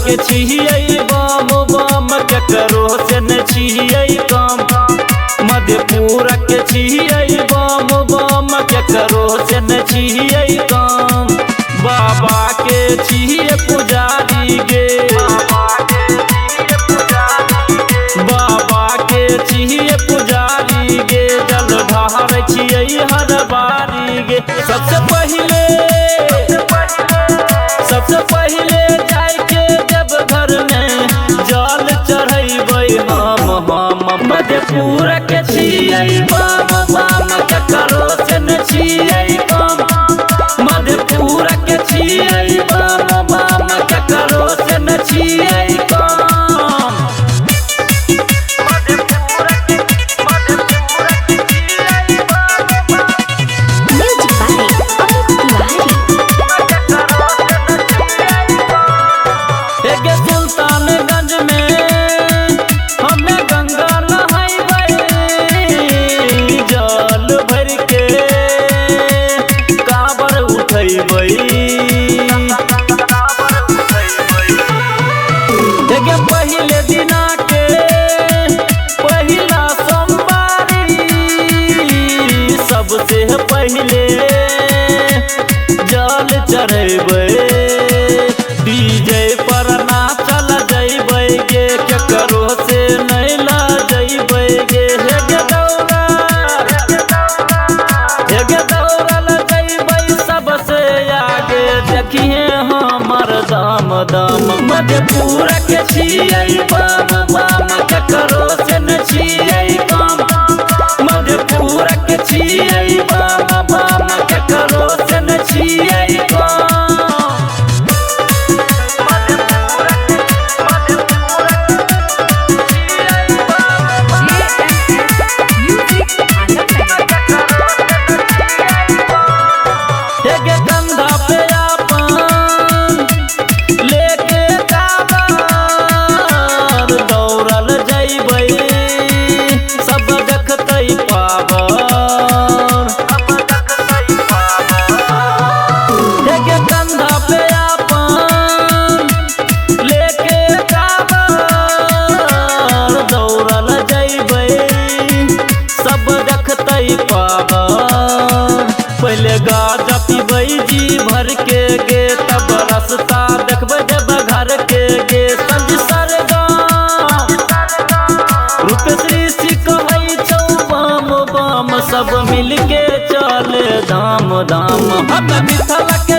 के छियै बम बम केकरो से न छियै कम। मधेपुरा के छियै बम बम केकरो से न छियै कम। बाबा के छियै पुजारी गे, बाबा के छियै पुजारी गे। जल ढार छियै हर बारी गे। सबसे पहिले जाके जब घर में जल चढ़ेबै हम मधेपुरा के छियै बम बम केकरो से न छियै कम। मधेपुरा के छियै बम बम केकरो से न छियै कम। सुल्तानगंज में हमें गंगा नहाइबै, जल भर के कांवर उठैबै। पहिले दिना के पहिला सोमवारी सबसे पहिले जल चढ़ेबै। डीजे पर नाचल जइबै गे, केकरो से नहीं ला जइबै गे। हे गे दौड़ल जइबै सबसे आगे, देखिए हमर दाम दाम। मधेपुरा के छियै बम बम केकरो से न छियै कम। मधेपुरा के छियै बम बम केकरो से न छियै कम। कंधा पे अपन लेके कांवर दौड़ल जइबै, सब देखतै पावर। कंधा पे अपन लेके कांवर दौड़ल जइबै, सब देखतै पावर। पहले गाजा पीबै जी भर के गे, तब रास्ता देखबै जब घर के गे। संज सरगम रूपेश ऋषि कहै छौ बम बम, सब मिलके चले धाम धाम। हम मिथिला के